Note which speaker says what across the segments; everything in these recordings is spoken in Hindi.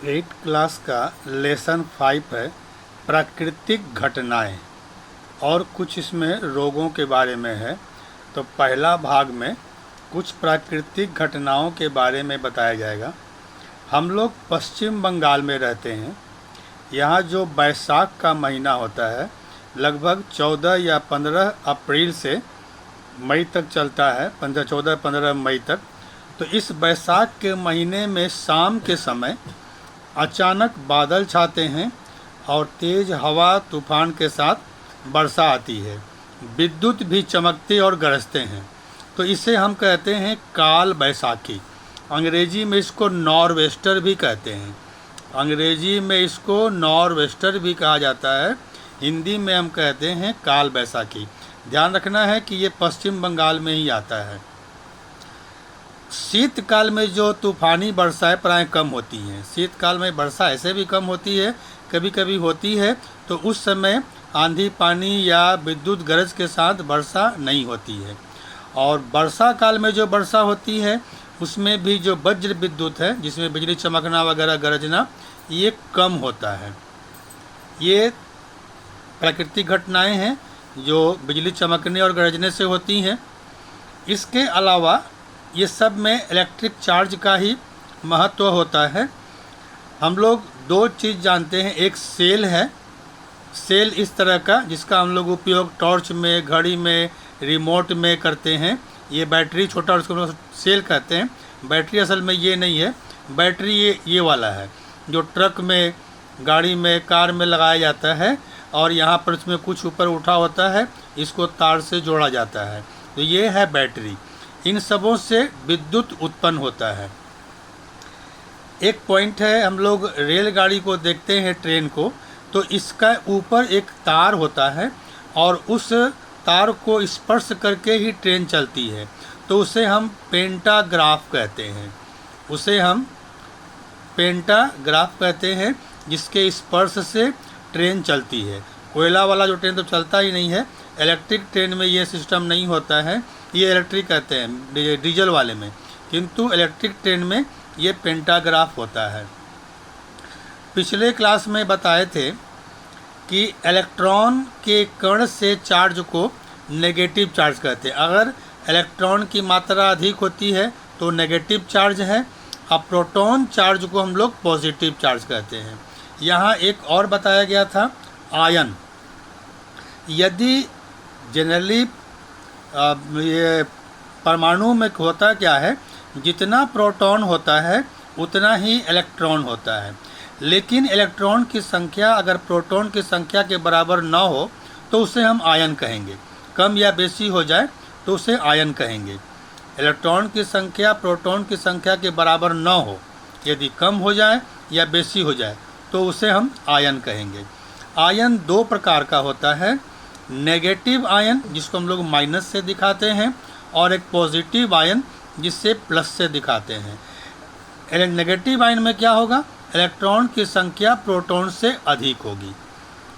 Speaker 1: एट क्लास का लेसन 5 है प्राकृतिक घटनाएं और कुछ इसमें रोगों के बारे में है। तो पहला भाग में कुछ प्राकृतिक घटनाओं के बारे में बताया जाएगा। हम लोग पश्चिम बंगाल में रहते हैं। यहाँ जो बैसाख का महीना होता है लगभग 14 या 15 अप्रैल से मई तक चलता है, 14-15 मई तक। तो इस बैसाख के महीने में शाम के समय अचानक बादल छाते हैं और तेज़ हवा तूफान के साथ वर्षा आती है। विद्युत भी चमकते और गरजते हैं। तो इसे हम कहते हैं काल बैसाखी। अंग्रेजी में इसको नॉरवेस्टर भी कहते हैं। अंग्रेजी में इसको नॉरवेस्टर भी कहा जाता है। हिंदी में हम कहते हैं काल बैसाखी। ध्यान रखना है कि ये पश्चिम बंगाल में ही आता है। शीतकाल में जो तूफ़ानी वर्षाएं प्राय कम होती हैं। शीतकाल में वर्षा ऐसे भी कम होती है, कभी कभी होती है, तो उस समय आंधी पानी या विद्युत गरज के साथ वर्षा नहीं होती है। और वर्षा काल में जो वर्षा होती है उसमें भी जो वज्र विद्युत है, जिसमें बिजली चमकना वगैरह गरजना, ये कम होता है। ये प्राकृतिक घटनाएं हैं जो बिजली चमकने और गरजने से होती हैं। इसके अलावा ये सब में इलेक्ट्रिक चार्ज का ही महत्व होता है। हम लोग दो चीज़ जानते हैं। एक सेल है, सेल इस तरह का जिसका हम लोग उपयोग टॉर्च में, घड़ी में, रिमोट में करते हैं। ये बैटरी छोटा और उसको हम लोग सेल कहते हैं। बैटरी असल में ये नहीं है, बैटरी ये वाला है जो ट्रक में, गाड़ी में, कार में लगाया जाता है और यहाँ पर उसमें कुछ ऊपर उठा होता है, इसको तार से जोड़ा जाता है। तो ये है बैटरी। इन सबों से विद्युत उत्पन्न होता है। एक पॉइंट है, हम लोग रेलगाड़ी को देखते हैं, ट्रेन को, तो इसका ऊपर एक तार होता है और उस तार को स्पर्श करके ही ट्रेन चलती है। तो उसे हम पेंटाग्राफ कहते हैं। उसे हम पेंटाग्राफ कहते हैं, जिसके स्पर्श से ट्रेन चलती है। कोयला वाला जो ट्रेन तो चलता ही नहीं है। इलेक्ट्रिक ट्रेन में ये सिस्टम नहीं होता है, ये इलेक्ट्रिक कहते हैं डीजल वाले में, किंतु इलेक्ट्रिक ट्रेन में ये पेंटाग्राफ होता है। पिछले क्लास में बताए थे कि इलेक्ट्रॉन के कण से चार्ज को नेगेटिव चार्ज कहते हैं। अगर इलेक्ट्रॉन की मात्रा अधिक होती है तो नेगेटिव चार्ज है, और प्रोटॉन चार्ज को हम लोग पॉजिटिव चार्ज कहते हैं। यहाँ एक और बताया गया था, आयन। यदि जनरली ये परमाणु में होता क्या है, जितना प्रोटॉन होता है उतना ही इलेक्ट्रॉन होता है। लेकिन इलेक्ट्रॉन की संख्या अगर प्रोटॉन की संख्या के बराबर न हो तो उसे हम आयन कहेंगे। कम या बेशी हो जाए तो उसे आयन कहेंगे। इलेक्ट्रॉन की संख्या प्रोटॉन की संख्या के बराबर न हो, यदि कम हो जाए या बेशी हो जाए तो उसे हम आयन कहेंगे। आयन दो प्रकार का होता है, नेगेटिव आयन जिसको हम लोग माइनस से दिखाते हैं, और एक पॉजिटिव आयन जिससे प्लस से दिखाते हैं। नेगेटिव आयन में क्या होगा, इलेक्ट्रॉन की संख्या प्रोटॉन से अधिक होगी।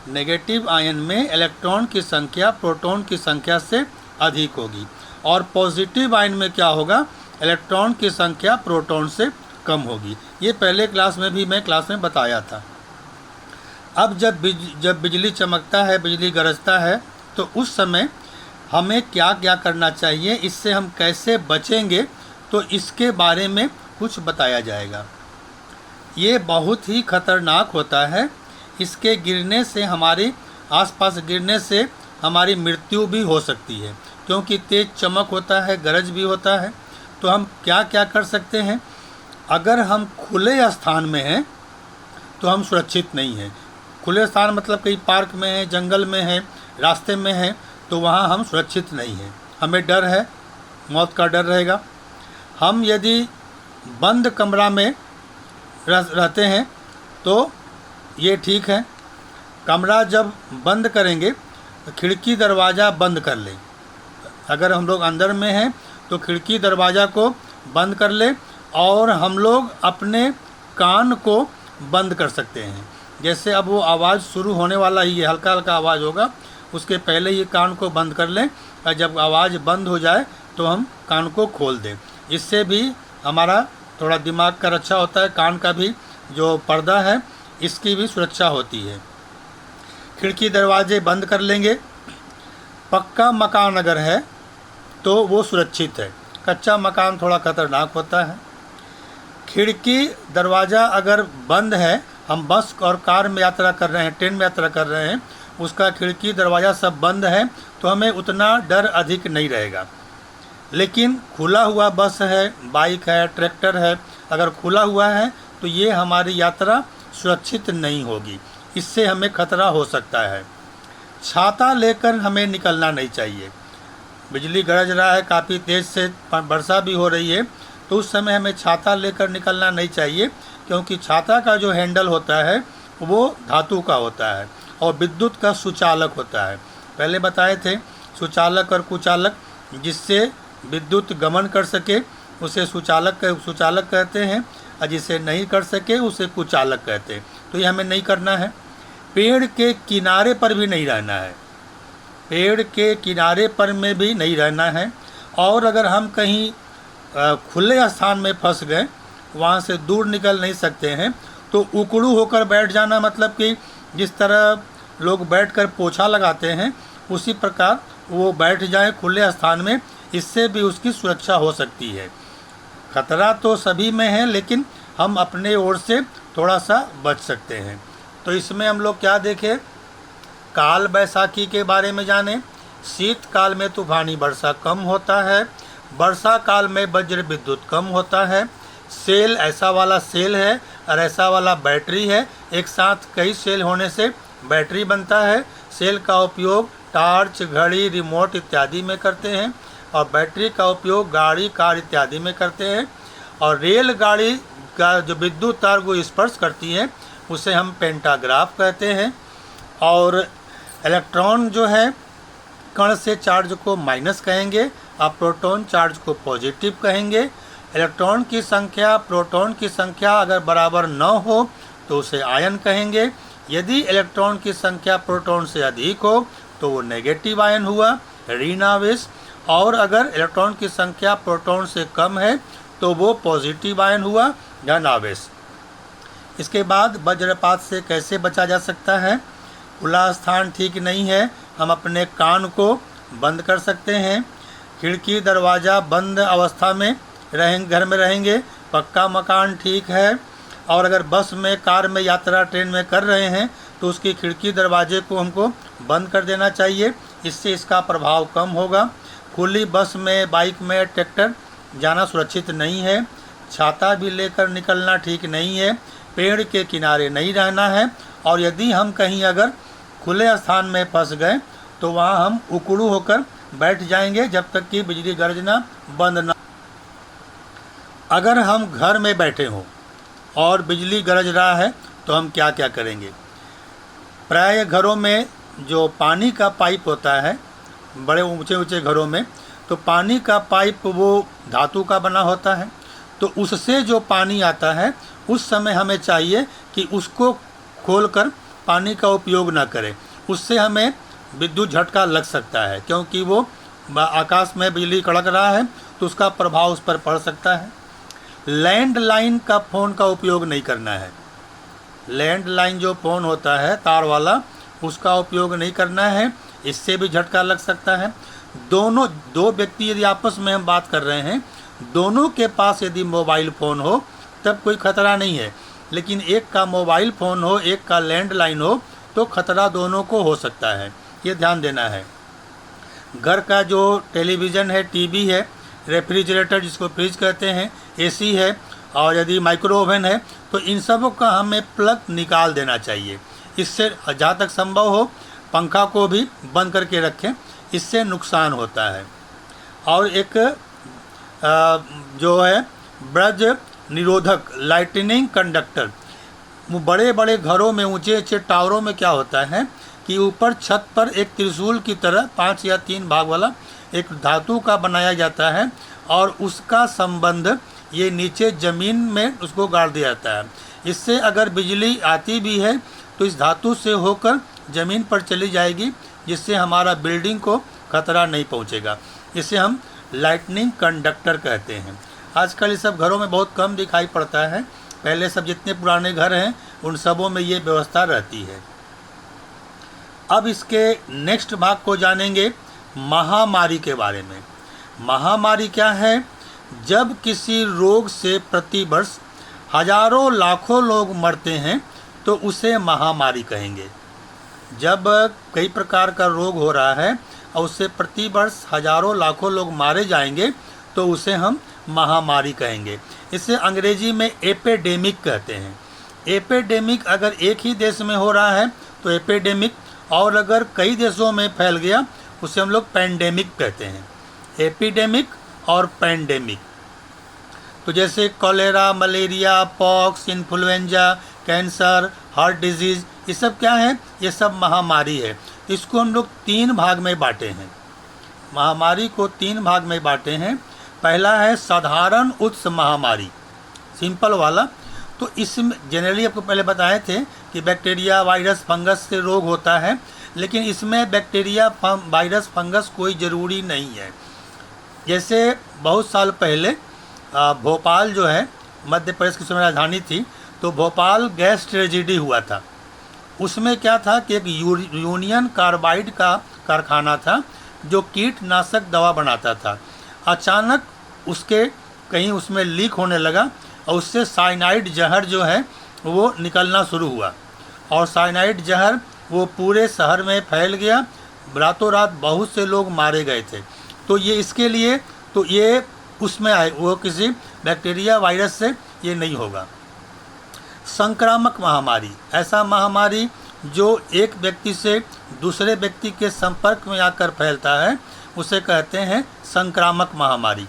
Speaker 1: नेगेटिव आयन में इलेक्ट्रॉन की संख्या प्रोटॉन की संख्या से अधिक होगी। और पॉजिटिव आयन में क्या होगा, इलेक्ट्रॉन की संख्या प्रोटॉन से कम होगी। ये पहले क्लास में भी मैं बताया था। अब जब बिजली चमकता है, बिजली गरजता है, तो उस समय हमें क्या क्या करना चाहिए, इससे हम कैसे बचेंगे, तो इसके बारे में कुछ बताया जाएगा। ये बहुत ही खतरनाक होता है। इसके गिरने से, हमारे आसपास गिरने से हमारी मृत्यु भी हो सकती है, क्योंकि तेज चमक होता है, गरज भी होता है। तो हम क्या क्या कर सकते हैं, अगर हम खुले स्थान में हैं तो हम सुरक्षित नहीं हैं। खुले स्थान मतलब कहीं पार्क में है, जंगल में है, रास्ते में है, तो वहाँ हम सुरक्षित नहीं हैं। हमें डर है, मौत का डर रहेगा। हम यदि बंद कमरा में रहते हैं तो ये ठीक है। कमरा जब बंद करेंगे तो खिड़की दरवाज़ा बंद कर लें। अगर हम लोग अंदर में हैं तो खिड़की दरवाज़ा को बंद कर लें, और हम लोग अपने कान को बंद कर सकते हैं। जैसे अब वो आवाज़ शुरू होने वाला ही है, हल्का हल्का आवाज़ होगा, उसके पहले ही कान को बंद कर लें, और जब आवाज़ बंद हो जाए तो हम कान को खोल दें। इससे भी हमारा थोड़ा दिमाग का रक्षा होता है, कान का भी जो पर्दा है इसकी भी सुरक्षा होती है। खिड़की दरवाजे बंद कर लेंगे। पक्का मकान अगर है तो वो सुरक्षित है, कच्चा मकान थोड़ा खतरनाक होता है। खिड़की दरवाज़ा अगर बंद है, हम बस और कार में यात्रा कर रहे हैं, ट्रेन में यात्रा कर रहे हैं, उसका खिड़की दरवाज़ा सब बंद है तो हमें उतना डर अधिक नहीं रहेगा। लेकिन खुला हुआ बस है, बाइक है, ट्रैक्टर है, अगर खुला हुआ है तो ये हमारी यात्रा सुरक्षित नहीं होगी, इससे हमें खतरा हो सकता है। छाता लेकर हमें निकलना नहीं चाहिए। बिजली गरज रहा है, काफ़ी तेज़ से वर्षा भी हो रही है, तो उस समय हमें छाता लेकर निकलना नहीं चाहिए, क्योंकि छाता का जो हैंडल होता है वो धातु का होता है और विद्युत का सुचालक होता है। पहले बताए थे सुचालक और कुचालक, जिससे विद्युत गमन कर सके उसे सुचालक कहते हैं, और जिसे नहीं कर सके उसे कुचालक कहते हैं। तो ये हमें नहीं करना है। पेड़ के किनारे पर भी नहीं रहना है, पेड़ के किनारे पर में भी नहीं रहना है। और अगर हम कहीं खुले स्थान में फंस गए, वहाँ से दूर निकल नहीं सकते हैं, तो उकड़ू होकर बैठ जाना, मतलब कि जिस तरह लोग बैठकर पोछा लगाते हैं उसी प्रकार वो बैठ जाए खुले स्थान में, इससे भी उसकी सुरक्षा हो सकती है। खतरा तो सभी में है, लेकिन हम अपने ओर से थोड़ा सा बच सकते हैं। तो इसमें हम लोग क्या देखें, काल बैसाखी के बारे में जानें। शीतकाल में तूफानी वर्षा कम होता है, वर्षा काल में वज्र विद्युत कम होता है। सेल ऐसा वाला सेल है और ऐसा वाला बैटरी है, एक साथ कई सेल होने से बैटरी बनता है। सेल का उपयोग टार्च, घड़ी, रिमोट इत्यादि में करते हैं और बैटरी का उपयोग गाड़ी, कार इत्यादि में करते हैं। और रेलगाड़ी का जो विद्युत तार को स्पर्श करती है उसे हम पेंटाग्राफ कहते हैं। और इलेक्ट्रॉन जो है कण से चार्ज को माइनस कहेंगे और प्रोटॉन चार्ज को पॉजिटिव कहेंगे। इलेक्ट्रॉन की संख्या प्रोटॉन की संख्या अगर बराबर न हो तो उसे आयन कहेंगे। यदि इलेक्ट्रॉन की संख्या प्रोटॉन से अधिक हो तो वो नेगेटिव आयन हुआ, ऋण आवेश। और अगर इलेक्ट्रॉन की संख्या प्रोटॉन से कम है तो वो पॉजिटिव आयन हुआ, धन आवेश। इसके बाद वज्रपात से कैसे बचा जा सकता है। खुला स्थान ठीक नहीं है, हम अपने कान को बंद कर सकते हैं। खिड़की दरवाज़ा बंद अवस्था में घर में रहेंगे। पक्का मकान ठीक है। और अगर बस में, कार में यात्रा, ट्रेन में कर रहे हैं तो उसकी खिड़की दरवाजे को हमको बंद कर देना चाहिए, इससे इसका प्रभाव कम होगा। खुली बस में, बाइक में, ट्रैक्टर जाना सुरक्षित नहीं है। छाता भी लेकर निकलना ठीक नहीं है। पेड़ के किनारे नहीं रहना है। और यदि हम कहीं अगर खुले स्थान में फंस गए तो वहाँ हम उकड़ू होकर बैठ जाएंगे जब तक कि बिजली गरजना बंद ना। अगर हम घर में बैठे हों और बिजली गरज रहा है तो हम क्या क्या करेंगे। प्राय घरों में जो पानी का पाइप होता है, बड़े ऊंचे ऊंचे घरों में, तो पानी का पाइप वो धातु का बना होता है, तो उससे जो पानी आता है उस समय हमें चाहिए कि उसको खोलकर पानी का उपयोग ना करें। उससे हमें विद्युत झटका लग सकता है, क्योंकि वो आकाश में बिजली कड़क रहा है तो उसका प्रभाव उस पर पड़ सकता है। लैंडलाइन का फ़ोन का उपयोग नहीं करना है। लैंडलाइन जो फ़ोन होता है तार वाला, उसका उपयोग नहीं करना है, इससे भी झटका लग सकता है। दो व्यक्ति यदि आपस में हम बात कर रहे हैं, दोनों के पास यदि मोबाइल फ़ोन हो तब कोई खतरा नहीं है, लेकिन एक का मोबाइल फ़ोन हो, एक का लैंडलाइन हो, तो खतरा दोनों को हो सकता है, ये ध्यान देना है। घर का जो टेलीविज़न है, टीवी है, रेफ्रिजरेटर जिसको फ्रिज कहते हैं, एसी है, और यदि माइक्रो ओवन है, तो इन सबों का हमें प्लग निकाल देना चाहिए। इससे जहाँ तक संभव हो पंखा को भी बंद करके रखें, इससे नुकसान होता है। और एक जो है ब्रज निरोधक, लाइटनिंग कंडक्टर, बड़े बड़े घरों में, ऊंचे ऊंचे टावरों में क्या होता है कि ऊपर छत पर एक त्रिशूल की तरह 5 या 3 भाग वाला एक धातु का बनाया जाता है और उसका संबंध ये नीचे ज़मीन में उसको गाड़ दिया जाता है। इससे अगर बिजली आती भी है तो इस धातु से होकर ज़मीन पर चली जाएगी, जिससे हमारा बिल्डिंग को खतरा नहीं पहुंचेगा। इसे हम लाइटनिंग कंडक्टर कहते हैं। आजकल ये सब घरों में बहुत कम दिखाई पड़ता है, पहले सब जितने पुराने घर हैं उन सबों में ये व्यवस्था रहती है। अब इसके नेक्स्ट भाग को जानेंगे महामारी के बारे में। महामारी क्या है? जब किसी रोग से प्रतिवर्ष हजारों लाखों लोग मरते हैं तो उसे महामारी कहेंगे। जब कई प्रकार का रोग हो रहा है और उससे प्रतिवर्ष हजारों लाखों लोग मारे जाएंगे तो उसे हम महामारी कहेंगे। इसे अंग्रेजी में एपिडेमिक कहते हैं। एपिडेमिक अगर एक ही देश में हो रहा है तो एपिडेमिक, और अगर कई देशों में फैल गया उसे हम लोग पैंडेमिक कहते हैं। एपिडेमिक और पैंडेमिक। तो जैसे cholera, malaria, pox, influenza, cancer, heart disease, ये सब क्या है? ये सब महामारी है। इसको हम लोग 3 भाग में बांटे हैं। महामारी को 3 भाग में बांटे हैं। पहला है साधारण उत्स महामारी, सिंपल वाला। तो इसमें जनरली आपको पहले बताए थे कि बैक्टीरिया, वायरस, फंगस से रोग होता है, लेकिन इसमें बैक्टीरिया, वायरस, फंगस कोई ज़रूरी नहीं है। जैसे बहुत साल पहले भोपाल जो है मध्य प्रदेश की समय राजधानी थी, तो भोपाल गैस ट्रेजेडी हुआ था। उसमें क्या था कि एक यूनियन कार्बाइड का कारखाना था जो कीटनाशक दवा बनाता था। अचानक उसके कहीं उसमें लीक होने लगा और उससे साइनाइड जहर जो है वो निकलना शुरू हुआ, और साइनाइड जहर वो पूरे शहर में फैल गया। रातों रात बहुत से लोग मारे गए थे। तो ये इसके लिए तो ये उसमें आए, वो किसी बैक्टीरिया, वायरस से ये नहीं होगा। संक्रामक महामारी, ऐसा महामारी जो एक व्यक्ति से दूसरे व्यक्ति के संपर्क में आकर फैलता है, उसे कहते हैं संक्रामक महामारी।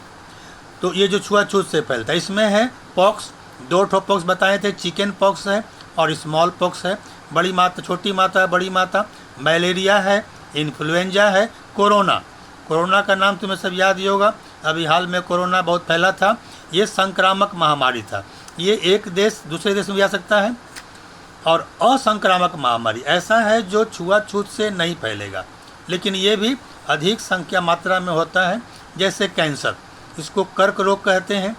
Speaker 1: तो ये जो छुआछूत से फैलता है। इसमें है पॉक्स, 2 ठो पॉक्स बताए थे, चिकन पॉक्स है और स्मॉल पॉक्स है। बड़ी मात्रा, छोटी मात्रा है, बड़ी मात्रा। मलेरिया है, इन्फ्लुएंजा है, कोरोना। कोरोना का नाम तुम्हें सब याद ही होगा, अभी हाल में कोरोना बहुत फैला था। ये संक्रामक महामारी था। ये एक देश दूसरे देश में भी आ सकता है। और असंक्रामक महामारी ऐसा है जो छुआछूत से नहीं फैलेगा, लेकिन ये भी अधिक संख्या मात्रा में होता है। जैसे कैंसर, इसको कर्क रोग कहते हैं।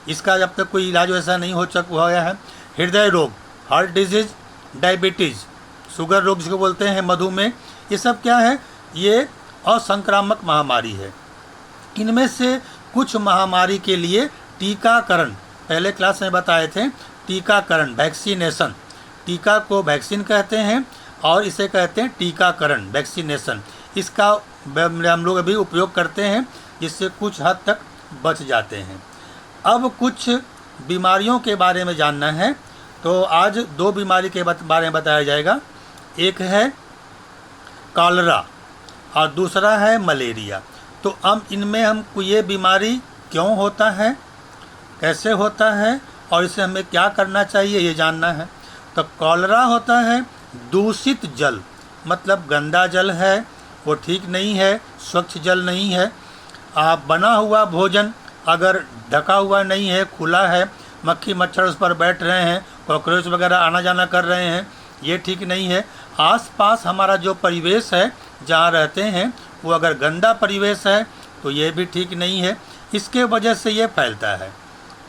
Speaker 1: इसका जब तक कोई इलाज ऐसा नहीं हो गया है। हृदय रोग, हार्ट डिजीज़, डायबिटीज़, शुगर रोग जिसको बोलते हैं, मधुमेह, ये सब क्या है? ये असंक्रामक महामारी है। इनमें से कुछ महामारी के लिए टीकाकरण, पहले क्लास में बताए थे, टीकाकरण, वैक्सीनेशन। टीका को वैक्सीन कहते हैं और इसे कहते हैं टीकाकरण, वैक्सीनेशन। इसका हम लोग अभी उपयोग करते हैं, जिससे कुछ हद तक बच जाते हैं। अब कुछ बीमारियों के बारे में जानना है, तो आज 2 बीमारी के बारे में बताया जाएगा। एक है कॉलरा और दूसरा है मलेरिया। तो अब इनमें हमको ये बीमारी क्यों होता है, कैसे होता है और इसे हमें क्या करना चाहिए, ये जानना है। तो कॉलरा होता है दूषित जल, मतलब गंदा जल है, वो ठीक नहीं है, स्वच्छ जल नहीं है। बना हुआ भोजन अगर ढका हुआ नहीं है, खुला है, मक्खी मच्छर उस पर बैठ रहे हैं, कॉकरोच वगैरह आना जाना कर रहे हैं, ये ठीक नहीं है। आसपास हमारा जो परिवेश है जहाँ रहते हैं वो अगर गंदा परिवेश है तो ये भी ठीक नहीं है। इसके वजह से ये फैलता है।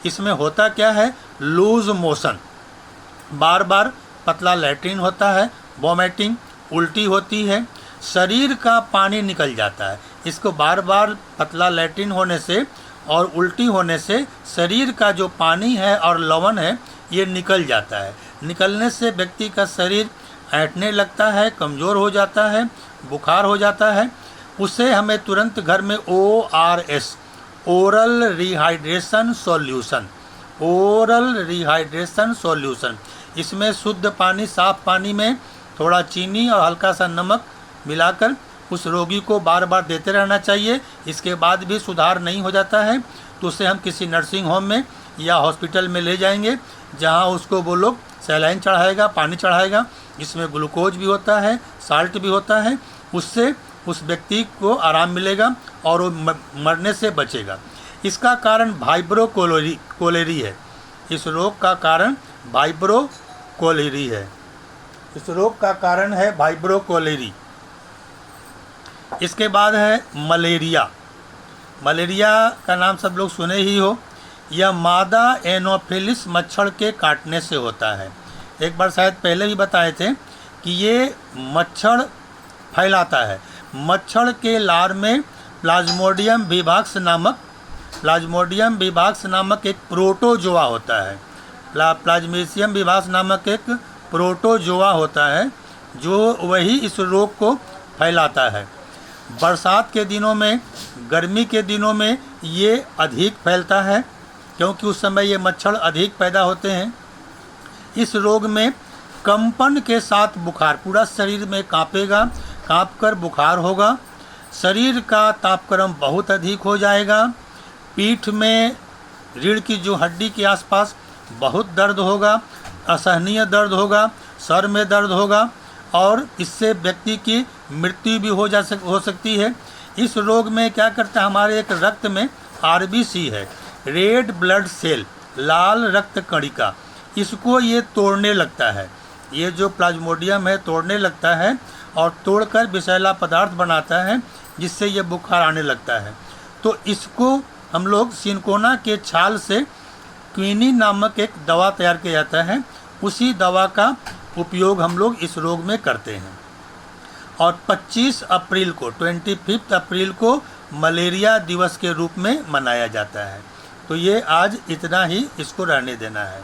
Speaker 1: इसमें होता क्या है? लूज मोशन, बार बार पतला लैट्रिन होता है, वॉमिटिंग, उल्टी होती है, शरीर का पानी निकल जाता है। इसको बार बार पतला लैट्रिन होने से और उल्टी होने से शरीर का जो पानी है और लवण है ये निकल जाता है। निकलने से व्यक्ति का शरीर ऐंठने लगता है, कमज़ोर हो जाता है, बुखार हो जाता है। उसे हमें तुरंत घर में ORS, oral rehydration solution, oral rehydration solution, इसमें शुद्ध पानी, साफ़ पानी में थोड़ा चीनी और हल्का सा नमक मिलाकर उस रोगी को बार बार देते रहना चाहिए। इसके बाद भी सुधार नहीं हो जाता है तो उसे हम किसी नर्सिंग होम में या हॉस्पिटल में ले जाएंगे, जहां उसको वो लोग सैलाइन चढ़ाएगा, पानी चढ़ाएगा, जिसमें ग्लूकोज भी होता है, साल्ट भी होता है। उससे उस व्यक्ति को आराम मिलेगा और वो मरने से बचेगा। इसका कारण वाइब्रोकोलेरी है। इस रोग का कारण वाइब्रोकोलेरी है। इस रोग का कारण है वाइब्रोकोलेरी। इसके बाद है मलेरिया। मलेरिया का नाम सब लोग सुने ही हो। यह मादा एनोफिलिस मच्छर के काटने से होता है। एक बार शायद पहले भी बताए थे कि ये मच्छर फैलाता है। मच्छर के लार में प्लाज्मोडियम विवाक्स नामक एक प्रोटोजोआ होता है। प्लाज्मीडियम विवाक्स नामक एक प्रोटोजोआ होता है जो वही इस रोग को फैलाता है। बरसात के दिनों में, गर्मी के दिनों में ये अधिक फैलता है क्योंकि उस समय ये मच्छर अधिक पैदा होते हैं। इस रोग में कंपन के साथ बुखार, पूरा शरीर में कांपेगा, कांपकर बुखार होगा, शरीर का तापक्रम बहुत अधिक हो जाएगा, पीठ में रीढ़ की जो हड्डी के आसपास बहुत दर्द होगा, असहनीय दर्द होगा, सर में दर्द होगा और इससे व्यक्ति की मृत्यु भी हो सकती है। इस रोग में क्या करता है, हमारे एक रक्त में आरबीसी है, रेड ब्लड सेल, लाल रक्त कणिका, इसको ये तोड़ने लगता है। ये जो प्लाज्मोडियम है तोड़ने लगता है और तोड़कर विषैला पदार्थ बनाता है जिससे ये बुखार आने लगता है। तो इसको हम लोग सिनकोना के छाल से क्विनिन नामक एक दवा तैयार किया जाता है, उसी दवा का उपयोग हम लोग इस रोग में करते हैं। और 25 अप्रैल को मलेरिया दिवस के रूप में मनाया जाता है। तो ये आज इतना ही, इसको रहने देना है।